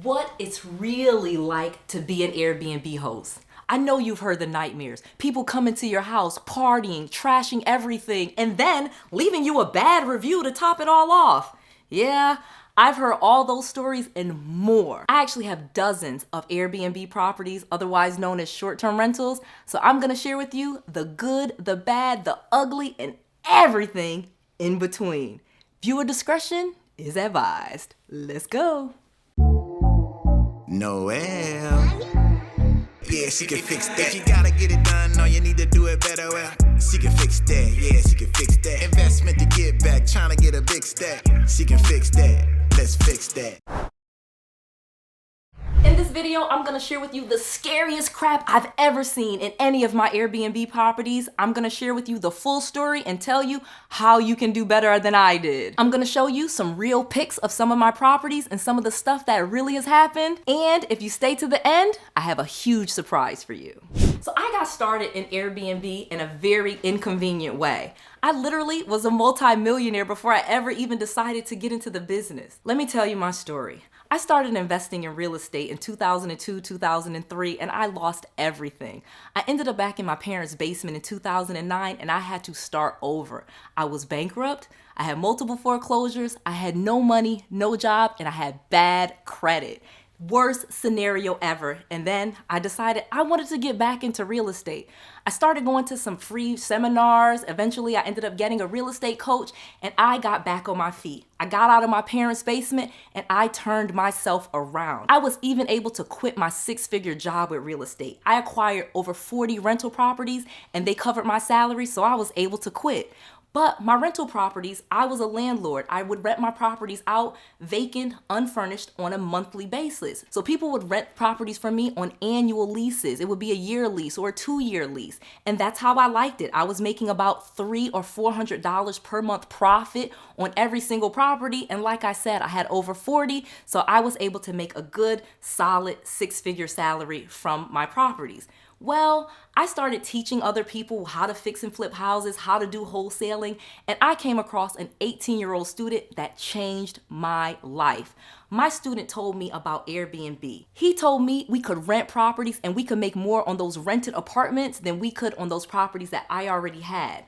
what it's really like to be an Airbnb host. I know you've heard the nightmares. People coming to your house, partying, trashing everything, and then leaving you a bad review to top it all off. Yeah, I've heard all those stories and more. I actually have dozens of Airbnb properties, otherwise known as short-term rentals, so I'm gonna share with you the good, the bad, the ugly, and everything in between. Viewer discretion is advised. Let's go. Noel. Yeah, she can fix that. You gotta get it done, no, you need to do it better. Well, she can fix that. Yeah, she can fix that. Investment to get back, trying to get a big stack. She can fix that. Let's fix that. In this video, I'm gonna share with you the scariest crap I've ever seen in any of my Airbnb properties. I'm gonna share with you the full story and tell you how you can do better than I did. I'm gonna show you some real pics of some of my properties and some of the stuff that really has happened. And if you stay to the end, I have a huge surprise for you. So I got started in Airbnb in a very inconvenient way. I literally was a multi-millionaire before I ever even decided to get into the business. Let me tell you my story. I started investing in real estate in 2002, 2003, and I lost everything. I ended up back in my parents' basement in 2009, and I had to start over. I was bankrupt, I had multiple foreclosures, I had no money, no job, and I had bad credit. Worst scenario ever. And then I decided I wanted to get back into real estate. I started going to some free seminars. Eventually, I ended up getting a real estate coach, and I got back on my feet. I got out of my parents' basement, and I turned myself around. I was even able to quit my six-figure job with real estate. I acquired over 40 rental properties, and they covered my salary, so I was able to quit. But my rental properties, I was a landlord. I would rent my properties out vacant, unfurnished on a monthly basis. So people would rent properties from me on annual leases. It would be a year lease or a 2-year lease. And that's how I liked it. I was making about $300 or $400 per month profit on every single property. And like I said, I had over 40. So I was able to make a good, solid 6-figure salary from my properties. Well, I started teaching other people how to fix and flip houses, how to do wholesaling, and I came across an 18-year-old student that changed my life. My student told me about Airbnb. He told me we could rent properties and we could make more on those rented apartments than we could on those properties that I already had.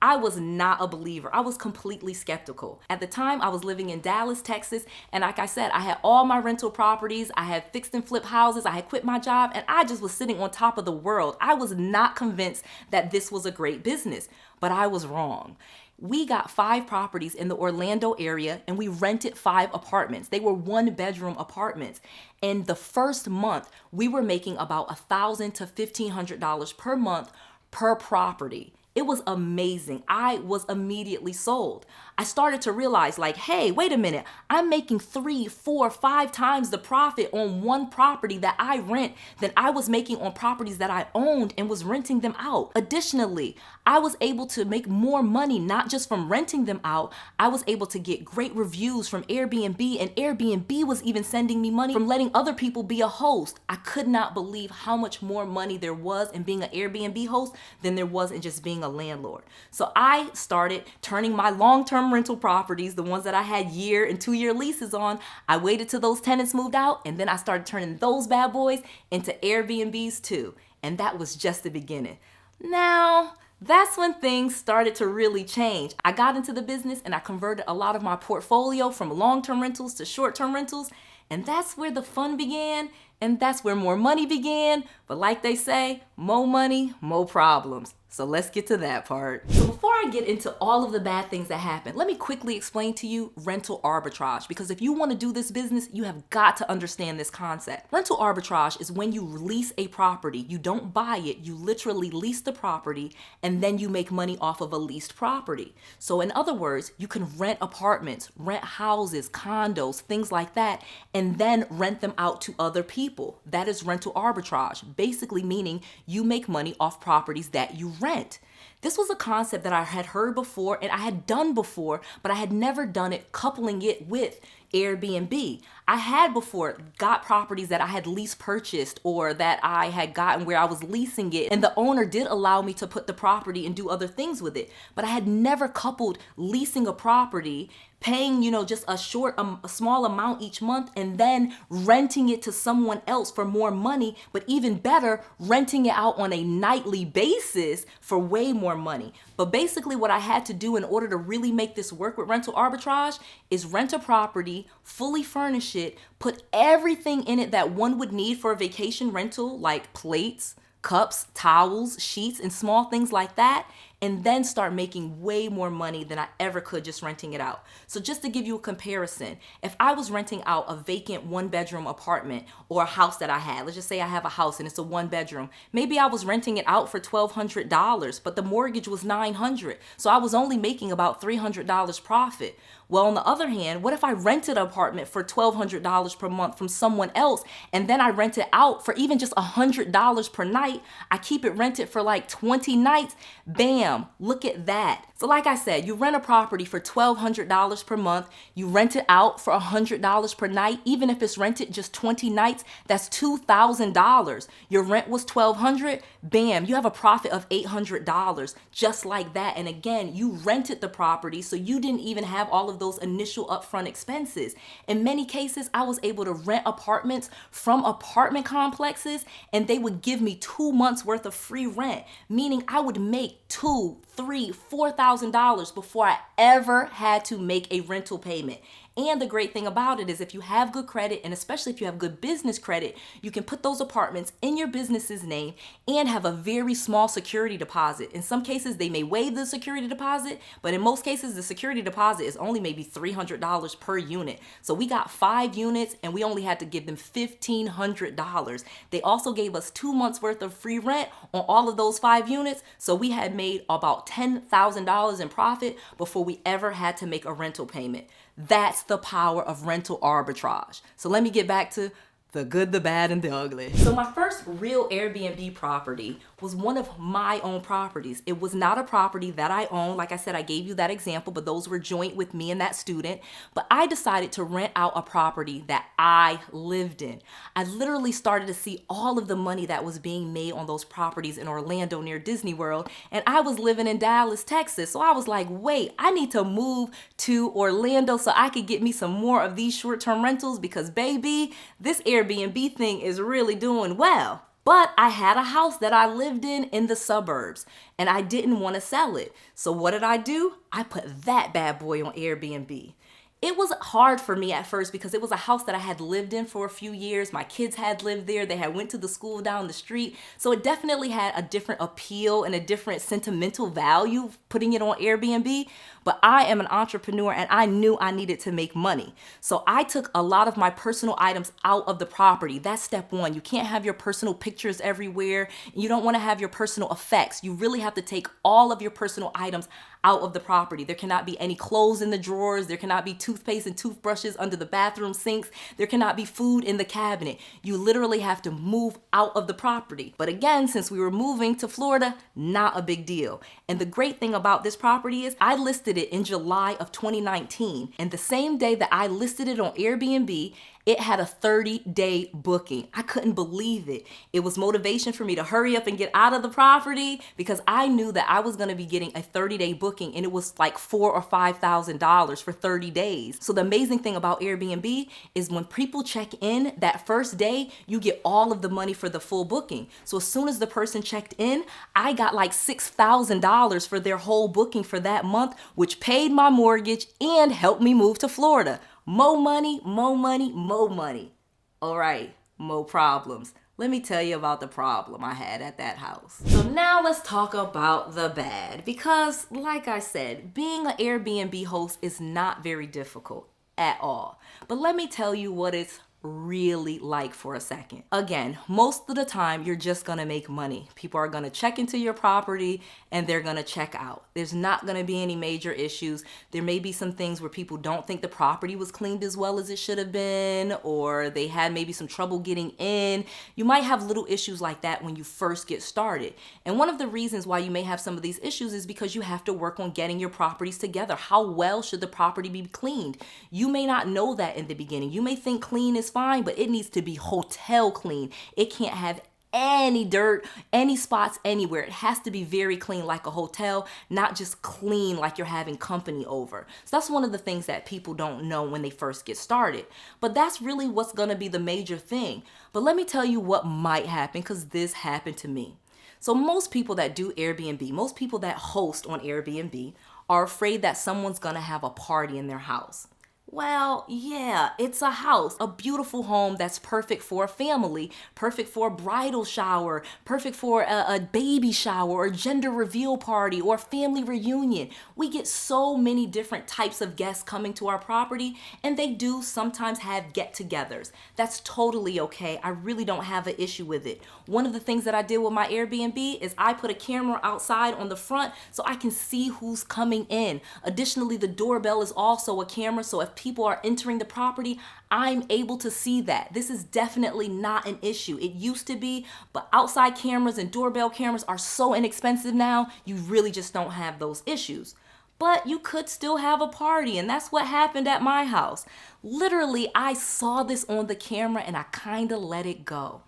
I was not a believer. I was completely skeptical. At the time, I was living in Dallas, Texas, and like I said, I had all my rental properties, I had fixed and flip houses, I had quit my job, and I just was sitting on top of the world. I was not convinced that this was a great business, but I was wrong. We got 5 properties in the Orlando area, and we rented 5 apartments. They were 1-bedroom apartments. And the first month, we were making about $1,000 to $1,500 per month per property. It was amazing. I was immediately sold. I started to realize, like, hey, wait a minute. I'm making 3, 4, 5 times the profit on one property that I rent than I was making on properties that I owned and was renting them out. Additionally, I was able to make more money, not just from renting them out. I was able to get great reviews from Airbnb, and Airbnb was even sending me money from letting other people be a host. I could not believe how much more money there was in being an Airbnb host than there was in just being a landlord. So I started turning my long-term rental properties, the ones that I had 1- and 2-year leases on, I waited till those tenants moved out, and then I started turning those bad boys into Airbnbs too. And that was just the beginning. Now, that's when things started to really change. I got into the business and I converted a lot of my portfolio from long-term rentals to short-term rentals, and that's where the fun began, and that's where more money began. But like they say, more money, more problems. So let's get to that part. So before I get into all of the bad things that happen, let me quickly explain to you rental arbitrage, because if you want to do this business, you have got to understand this concept. Rental arbitrage is when you lease a property. You don't buy it, you literally lease the property, and then you make money off of a leased property. So in other words, you can rent apartments, rent houses, condos, things like that, and then rent them out to other people. That is rental arbitrage, basically meaning you make money off properties that you rent. This was a concept that I had heard before and I had done before, but I had never done it coupling it with Airbnb. I had before got properties that I had lease purchased or that I had gotten where I was leasing it, and the owner did allow me to put the property and do other things with it. But I had never coupled leasing a property, paying, just a small amount each month, and then renting it to someone else for more money, but even better, renting it out on a nightly basis for way more money. But basically what I had to do in order to really make this work with rental arbitrage is rent a property, fully furnish it, put everything in it that one would need for a vacation rental, like plates, cups, towels, sheets, and small things like that, and then start making way more money than I ever could just renting it out. So just to give you a comparison, if I was renting out a vacant 1-bedroom apartment or a house that I had, let's just say I have a house and it's a 1-bedroom, maybe I was renting it out for $1,200, but the mortgage was $900. So I was only making about $300 profit. Well, on the other hand, what if I rented an apartment for $1,200 per month from someone else, and then I rent it out for even just $100 per night? I keep it rented for like 20 nights. Bam, look at that. So like I said, you rent a property for $1,200 per month, you rent it out for $100 per night. Even if it's rented just 20 nights, that's $2,000. Your rent was $1,200, bam, you have a profit of $800 just like that. And again, you rented the property, so you didn't even have all of those initial upfront expenses. In many cases, I was able to rent apartments from apartment complexes, and they would give me 2 months worth of free rent, meaning I would make $2,000, $3,000, $4,000 before I ever had to make a rental payment. And the great thing about it is if you have good credit, and especially if you have good business credit, you can put those apartments in your business's name and have a very small security deposit. In some cases, they may waive the security deposit, but in most cases, the security deposit is only maybe $300 per unit. So we got 5 units and we only had to give them $1,500. They also gave us 2 months worth of free rent on all of those 5 units. So we had made about $10,000 in profit before we ever had to make a rental payment. That's the power of rental arbitrage. So let me get back to the good, the bad, and the ugly. So my first real Airbnb property was one of my own properties. It was not a property that I owned. Like I said, I gave you that example, but those were joint with me and that student. But I decided to rent out a property that I lived in. I literally started to see all of the money that was being made on those properties in Orlando near Disney World. And I was living in Dallas, Texas. So I was like, wait, I need to move to Orlando so I could get me some more of these short-term rentals, because baby, this Airbnb thing is really doing well. But I had a house that I lived in the suburbs, and I didn't want to sell it. So what did I do? I put that bad boy on Airbnb. It was hard for me at first because it was a house that I had lived in for a few years. My kids had lived there. They had went to the school down the street. So it definitely had a different appeal and a different sentimental value putting it on Airbnb. But I am an entrepreneur and I knew I needed to make money. So I took a lot of my personal items out of the property. That's step one. You can't have your personal pictures everywhere. You don't want to have your personal effects. You really have to take all of your personal items out of the property. There cannot be any clothes in the drawers. There cannot be toothpaste and toothbrushes under the bathroom sinks. There cannot be food in the cabinet. You literally have to move out of the property. But again, since we were moving to Florida, not a big deal. And the great thing about this property is I listed it in July of 2019. And the same day that I listed it on Airbnb, it had a 30-day booking. I couldn't believe it. It was motivation for me to hurry up and get out of the property because I knew that I was gonna be getting a 30-day booking, and it was like $4,000 or $5,000 for 30 days. So the amazing thing about Airbnb is when people check in that first day, you get all of the money for the full booking. So as soon as the person checked in, I got like $6,000 for their whole booking for that month, which paid my mortgage and helped me move to Florida. More money, more money, more money. All right, more problems. Let me tell you about the problem I had at that house. So now let's talk about the bad, because like I said, being an Airbnb host is not very difficult at all. But let me tell you what it's really like for a second. Again, most of the time, you're just gonna make money. People are gonna check into your property and they're gonna check out. There's not gonna be any major issues. There may be some things where people don't think the property was cleaned as well as it should have been, or they had maybe some trouble getting in. You might have little issues like that when you first get started. And one of the reasons why you may have some of these issues is because you have to work on getting your properties together. How well should the property be cleaned? You may not know that in the beginning. You may think clean is fine, but it needs to be hotel clean. It can't have any dirt, any spots anywhere. It has to be very clean like a hotel, not just clean like you're having company over. So that's one of the things that people don't know when they first get started. But that's really what's gonna be the major thing. But let me tell you what might happen, because this happened to me. So most people that do Airbnb, most people that host on Airbnb are afraid that someone's gonna have a party in their house. Well, yeah, it's a house, a beautiful home that's perfect for a family, perfect for a bridal shower, perfect for a baby shower or gender reveal party or family reunion. We get so many different types of guests coming to our property, and they do sometimes have get-togethers. That's totally okay. I really don't have an issue with it. One of the things that I did with my Airbnb is I put a camera outside on the front so I can see who's coming in. Additionally, the doorbell is also a camera, so if people are entering the property, I'm able to see that. This is definitely not an issue. It used to be, but outside cameras and doorbell cameras are so inexpensive now, you really just don't have those issues. But you could still have a party, and that's what happened at my house. Literally, I saw this on the camera and I kind of let it go.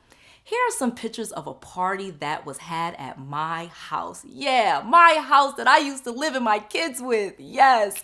Here are some pictures of a party that was had at my house. Yeah, my house that I used to live in my kids with, yes.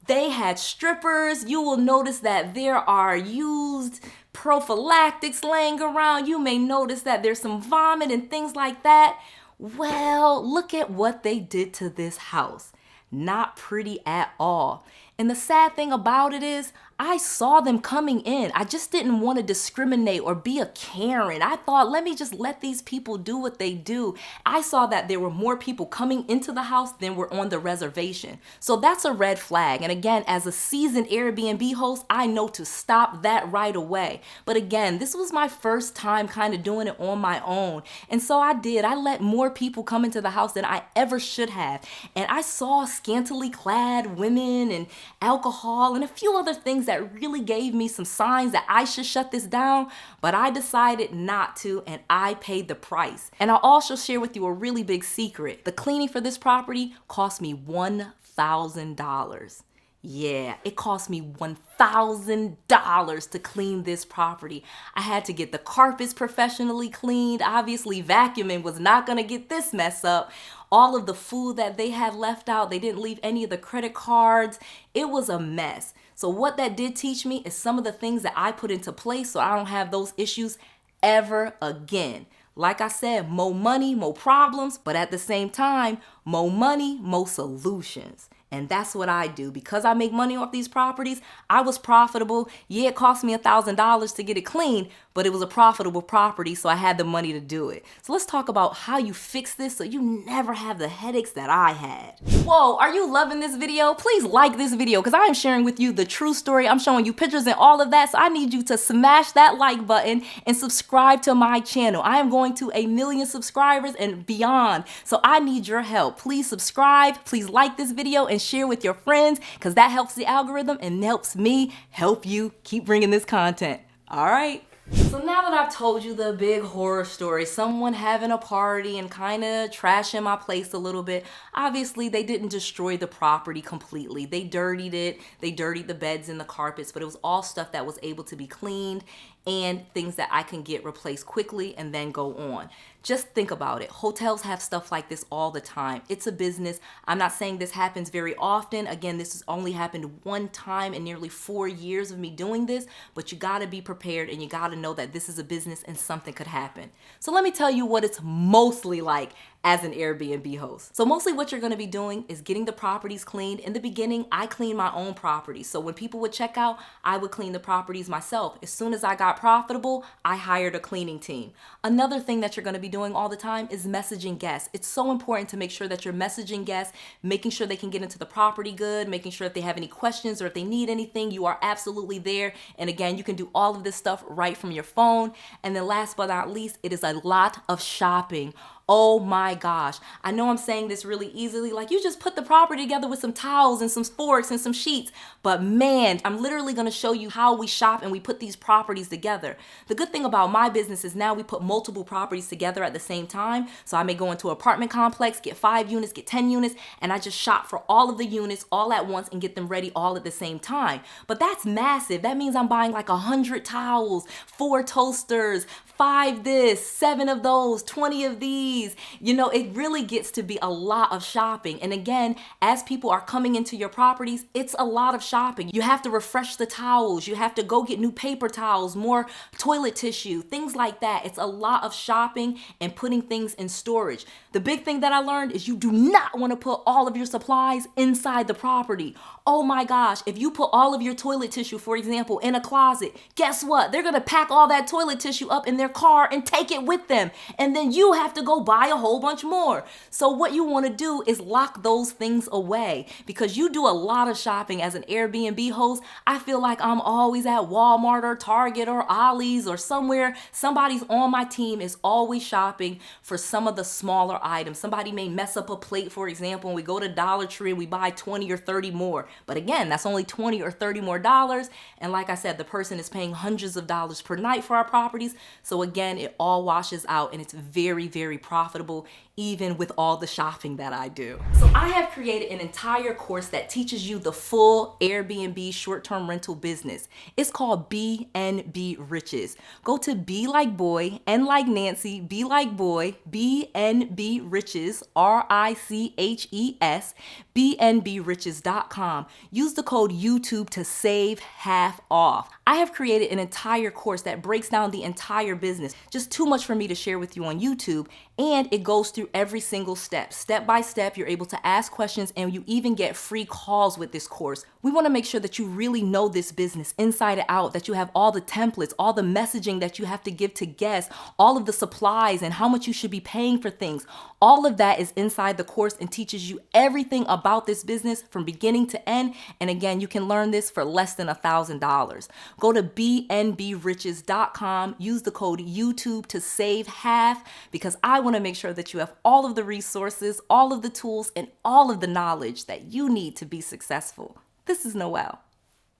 They had strippers. You will notice that there are used prophylactics laying around. You may notice that there's some vomit and things like that. Well, look at what they did to this house. Not pretty at all. And the sad thing about it is, I saw them coming in. I just didn't want to discriminate or be a Karen. I thought, let me just let these people do what they do. I saw that there were more people coming into the house than were on the reservation. So that's a red flag. And again, as a seasoned Airbnb host, I know to stop that right away. But again, this was my first time kind of doing it on my own. And so I did. I let more people come into the house than I ever should have. And I saw scantily clad women and alcohol and a few other things that really gave me some signs that I should shut this down, but I decided not to, and I paid the price. And I'll also share with you a really big secret. The cleaning for this property cost me $1,000. Yeah, it cost me $1,000 to clean this property. I had to get the carpets professionally cleaned. Obviously, vacuuming was not gonna get this mess up. All of the food that they had left out, they didn't leave any of the credit cards. It was a mess. So what that did teach me is some of the things that I put into place so I don't have those issues ever again. Like I said, more money, more problems, but at the same time, more money, more solutions. And that's what I do. Because I make money off these properties, I was profitable. Yeah, it cost me $1,000 to get it clean, but it was a profitable property, so I had the money to do it. So let's talk about how you fix this so you never have the headaches that I had. Whoa, are you loving this video? Please like this video because I am sharing with you the true story. I'm showing you pictures and all of that, so I need you to smash that like button and subscribe to my channel. I am going to 1 million subscribers and beyond, so I need your help. Please subscribe, please like this video, and share with your friends because that helps the algorithm and helps me help you keep bringing this content. All right. So now that I've told you the big horror story, someone having a party and kind of trashing my place a little bit, obviously they didn't destroy the property completely. They dirtied it, they dirtied the beds and the carpets, but it was all stuff that was able to be cleaned and things that I can get replaced quickly and then go on. Just think about it. Hotels have stuff like this all the time. It's a business. I'm not saying this happens very often. Again, this has only happened one time in nearly 4 years of me doing this, but you gotta be prepared and you gotta know that that this is a business and something could happen. So let me tell you what it's mostly like as an Airbnb host. So mostly what you're gonna be doing is getting the properties cleaned. In the beginning, I cleaned my own properties. So when people would check out, I would clean the properties myself. As soon as I got profitable, I hired a cleaning team. Another thing that you're gonna be doing all the time is messaging guests. It's so important to make sure that you're messaging guests, making sure they can get into the property good, making sure if they have any questions or if they need anything, you are absolutely there. And again, you can do all of this stuff right from your phone. And then last but not least, it is a lot of shopping. Oh my gosh. I know I'm saying this really easily, like you just put the property together with some towels and some forks and some sheets, but man, I'm literally gonna show you how we shop and we put these properties together. The good thing about my business is now we put multiple properties together at the same time. So I may go into an apartment complex, get 5 units, get 10 units, and I just shop for all of the units all at once and get them ready all at the same time. But that's massive. That means I'm buying like 100 towels, 4 toasters, 5 this, 7 of those, 20 of these. You know, it really gets to be a lot of shopping. And again, as people are coming into your properties, it's a lot of shopping. You have to refresh the towels. You have to go get new paper towels, more toilet tissue, things like that. It's a lot of shopping and putting things in storage. The big thing that I learned is you do not want to put all of your supplies inside the property. Oh my gosh, if you put all of your toilet tissue, for example, in a closet, guess what? They're gonna pack all that toilet tissue up in their car and take it with them. And then you have to go buy a whole bunch more. So what you wanna do is lock those things away because you do a lot of shopping as an Airbnb host. I feel like I'm always at Walmart or Target or Ollie's or somewhere. Somebody's on my team is always shopping for some of the smaller items. Somebody may mess up a plate, for example, and we go to Dollar Tree and we buy 20 or 30 more. But again, that's only 20 or 30 more dollars. And like I said, the person is paying hundreds of dollars per night for our properties. So again, it all washes out and it's very, very profitable, even with all the shopping that I do. So I have created an entire course that teaches you the full Airbnb short-term rental business. It's called BNB Riches. Go to B like boy, N like Nancy, B like boy, BNB Riches, RICHES, BNBRiches.com. Use the code YouTube to save half off. I have created an entire course that breaks down the entire business. Just too much for me to share with you on YouTube, and it goes through every single step. Step by step, you're able to ask questions and you even get free calls with this course. We want to make sure that you really know this business inside and out, that you have all the templates, all the messaging that you have to give to guests, all of the supplies and how much you should be paying for things. All of that is inside the course and teaches you everything about this business from beginning to end. And again, you can learn this for less than $1,000. Go to bnbriches.com, use the code YouTube to save half because I want to make sure that you have all of the resources, all of the tools, and all of the knowledge that you need to be successful. This is Noelle.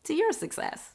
To your success.